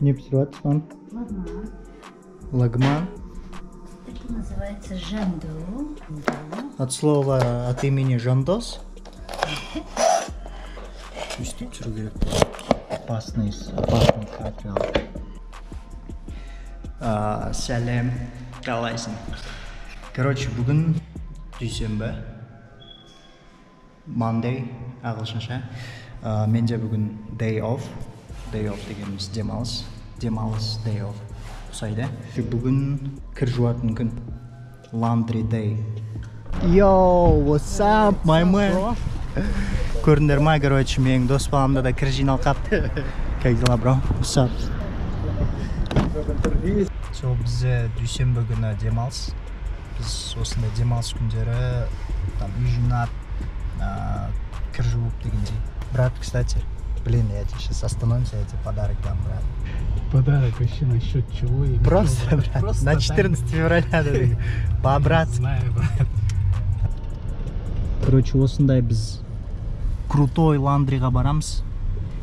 Не психоваться, мам? Лагман. Лагман? Это называется жандо. От слова, от имени Жандос? Пустить другие. Опасный капел. Сәлем, қалайсың? Короче, бүгін дүйсенбі. Monday, ағылшынша. Менде бүгін day off. Day off дегеніміз демалыс. Демалыс day off. Ұсайды. Бүгін кір жуатын күн. Laundry day. Yo, what's up, my man? Көрдіңдер ма, короче, менің дос баламда да кір жинал қапты. Как дела, бро? What's up? Сол бізде дүйсенбі күні демалыс. Біз осындай демалыс күндері үй жинап, кір жуып дегендей. Брат, кстати, блин, я тебе сейчас остановимся, я тебе подарок дам, брат. Подарок вообще насчет чего? Просто, брат, просто на 14 февраля, по-братски. Знаю, брат. Короче, осындай біз крутой ландриға барамыз.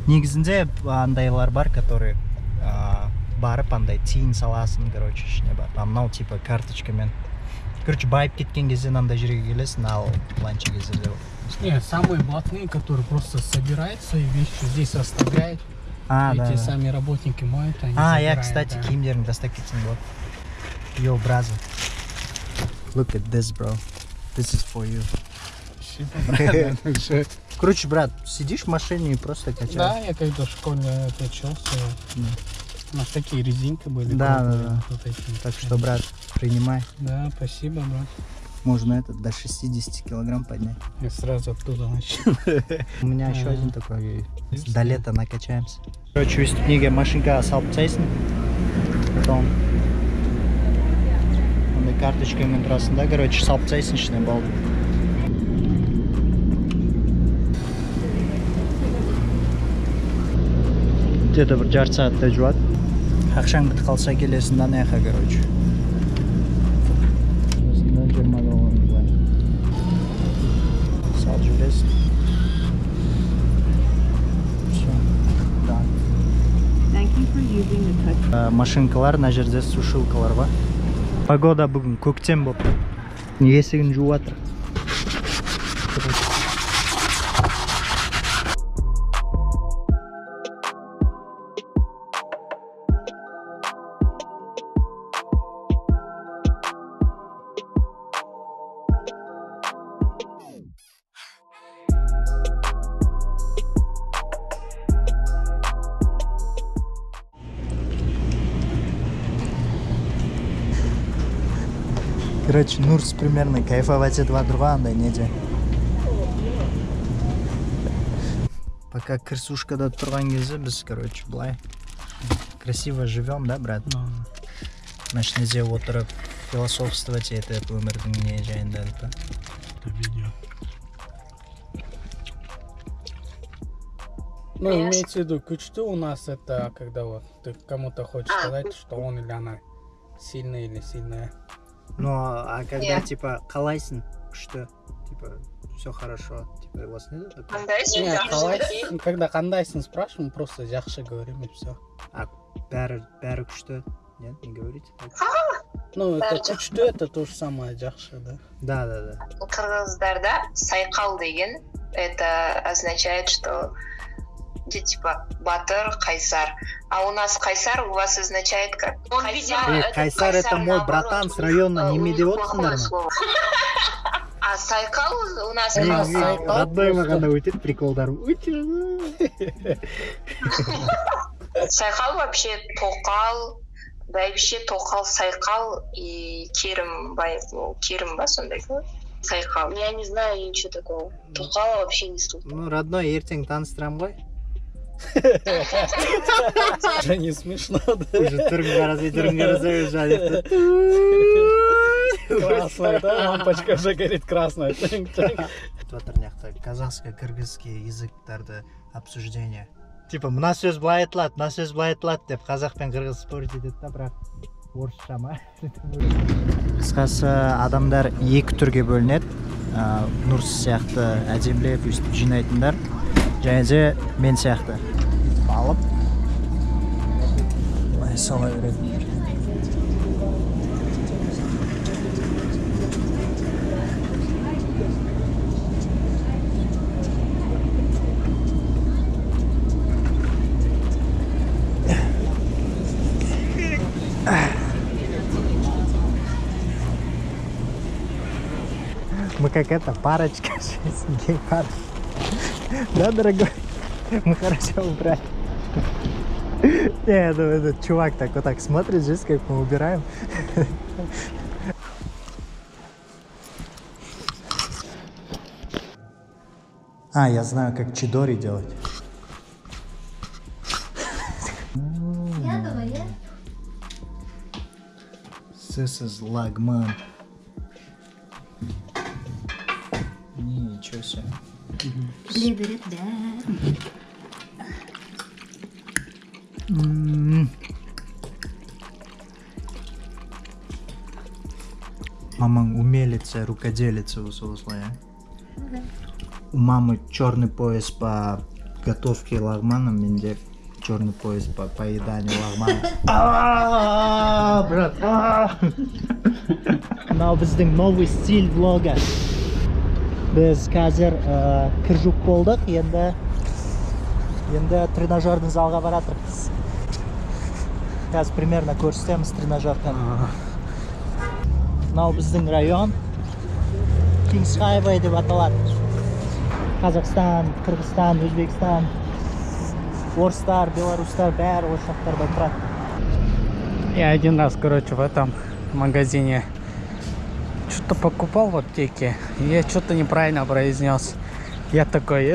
Негізінде андайлар бар, которые барып андай тиын саласын, короче, ішіне бар. Анау типа карточкамен. Короче, байып кеткен кезде андай жерге келесің, ал ланча кездерде. Не, самые блатные, которые просто собирают свои вещи, здесь оставляют. Да. Сами работники моют, они я, забирают, кстати, да. киімдерін тастап кетсең болады. Yo, brother. Look at this, bro. This is for you. Короче, брат, сидишь в машине и просто качаешь. Да, я когда в школе отучился, у нас такие резинки были. Да. Вот эти. Так что, брат, принимай. Да, спасибо, брат. Можно до 60 килограмм поднять. Я сразу оттуда начал. У меня еще один такой. До лета накачаемся. Короче, үстіңге машинка салып тастайсың. Потом ондай карточкамен тұрасың да, короче, салып тастайсың ішіне болды. Где-то бір жарты сағатта жуады. Ақшаң бітіп қалса келесің да наяққа, короче. Осында 20 доллар былай. Салып жібересің. Машинкалар, на жерде сушилкалар бар. Погода бүгін көктем болып. Есігін жуып жатыр. Короче, Нурс примерно кайфовать этого друга, андай неде. Пока кірсушкада тұрған кезде біз, короче, былай красиво живем, да, брат? Машинеде отырып философствовать етіп өмірдің не жайында, да? Это видео. Ну, имеется в виду, күшті у нас это, когда вот ты кому-то хочешь сказать, что он или она сильный или сильная. Ну, а когда, типа, қалайсың, күшті, типа, все хорошо, типа, у вас нет такого? Нет, қалайсың, когда қандайсың спрашиваем, просто жақсы говорим и все. А бәрі күшті? Нет, не говорите? Ну, это күшті, это то же самое жақсы, да? Да. Кыргыздарда сайкал деген, это означает, что типа батыр, кайсар. А у нас кайсар у вас означает как? Кайсар это мой братан с района, не медиотсыңдар ма? А сайкал у нас... Родной мағанда өтеді приколдарым. Сайкал вообще тоқал, бәйбіше, тоқал, сайкал и керім ба сондай. Сайкал. Я не знаю ничего такого. Тоқал вообще не слышал. Ну, родной, ертең таныстырам ғой. Уже не смешно, да? Уже түрін қарасай, Красная, да? Лампочка уже горит красная. Ватрняқта казахско-кыргызский языктарды обсуждение. Типа, мына сөз былай айтылады деп қазақ пен қырғыз спорить етеді да, бірақ орысша ма? Қысқасы, адамдар екі түрге бөлінеді. Нұрс сияқты әдемілеп өстіп жинайтындар, және де мен сияқты алып сала береді. Мы как это, парочка, гей-парочка. Да, дорогой? Мы хорошо убрали. Не, ну этот чувак так вот так смотрит, здесь как мы убираем. А, я знаю, как чидори делать. Ядовая. This is лагман. Ничего себе. Либерет, да. Мама умелица, рукоделица у слоя. У мамы черный пояс по готовке лагмана, менде черный пояс по поеданию лагмана. Брат. Мынау біздің новый стиль влога. Біз қазір кіржук болдық, енді тренажердің залға баратырмыз. Қазір примерно көрсетеміз тренажерден. Мынау біздің район Kings Highway деп аталады. Қазақстан, Қырғызстан, Өзбекстан, орыстар, белорустар бәрі осы жақтарда тұрады. Я один раз, короче, в этом магазине что-то покупал в аптеке, и я что-то неправильно произнес. Я такой,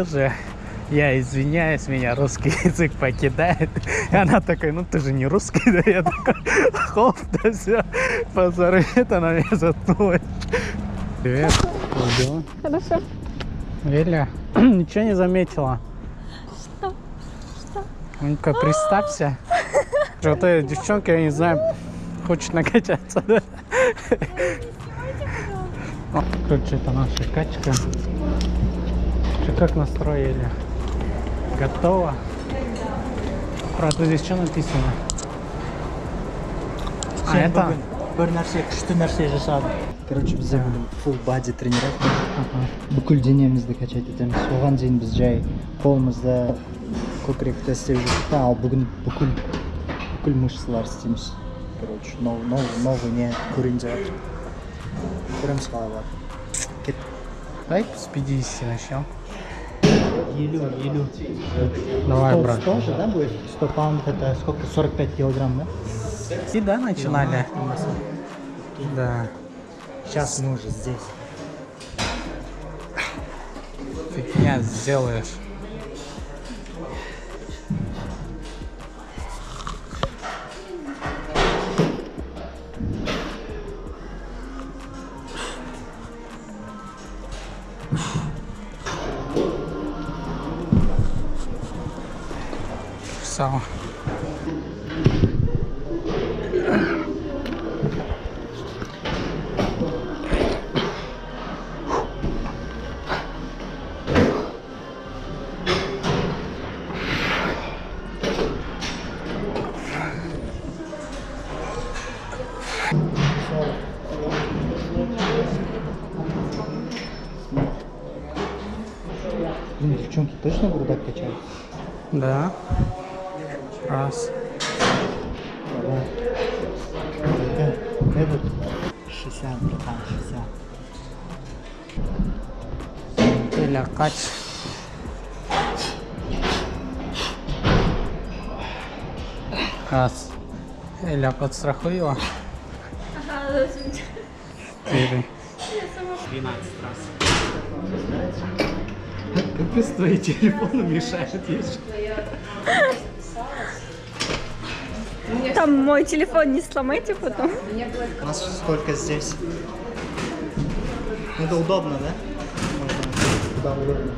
я извиняюсь, меня русский язык покидает. И она такая, ну ты же не русский, да? Я такой, хоп, да все, позорит, она меня заткнулась. Привет, как дела? Хорошо. Эля, ничего не заметила? Что? Ну-ка, представься. Вот эта девчонка, я не знаю, хочет накачаться, да? Короче, это наша качка. Что, как настроили? Готово. Правда, здесь что написано? А это? Бір нәрсе, күшті нәрсе жасадым. Короче, бізде бүгін full body тренировка. Бүкіл денемізді качать етеміз. Оған дейін біз жай қолымызды, көкіректі істеп жүрдік, ал бүгін бүкіл мышцалар істейміз. Короче, новый не көрейін деп жатыр. Көреміз қалай болады. Кет. Давай с 50 начнем. 50. Давай, 100, брат. 100 же, да, будет? 100 паунд, это сколько? 45 килограмм, да? И да, начинали. Да. Сейчас мы уже здесь. Фигня сделаешь. Красава. Блин, девчонки точно грудак качают? Да. Раз. Давай. Этот 60, братан, 60. Эля, кач. Раз. Эля, подстрахуй его. Ага, 4. 12 раз. Капец, твои телефоны мешают есть. Там мой телефон не сломайте потом. У нас сколько здесь? Это удобно, да? Можно куда угодно.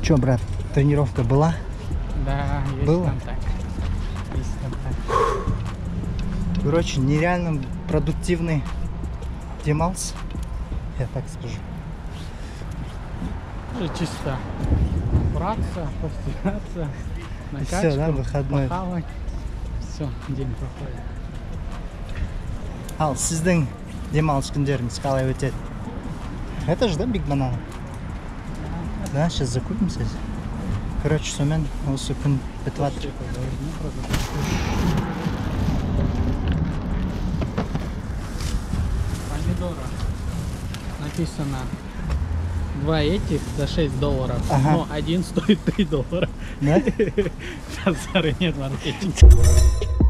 Чё, брат, тренировка была? Да, есть Было? контакт. Есть контакт. Короче, нереально продуктивный демался, я так скажу. Ну, чисто браться, постираться, И накачку, все, да, выходной. похавать. Все, день проходит. Ал, сіздің демалыс күндеріңіз қалай өтеді? Это же, да, Big Banana? Да, сейчас закупимся. Короче, сонымен осы күн бітіп жатыр. Помидора. Написано 2 этих за $6. Ага. Но один стоит $3. Да? Сейчас нет маркетинга.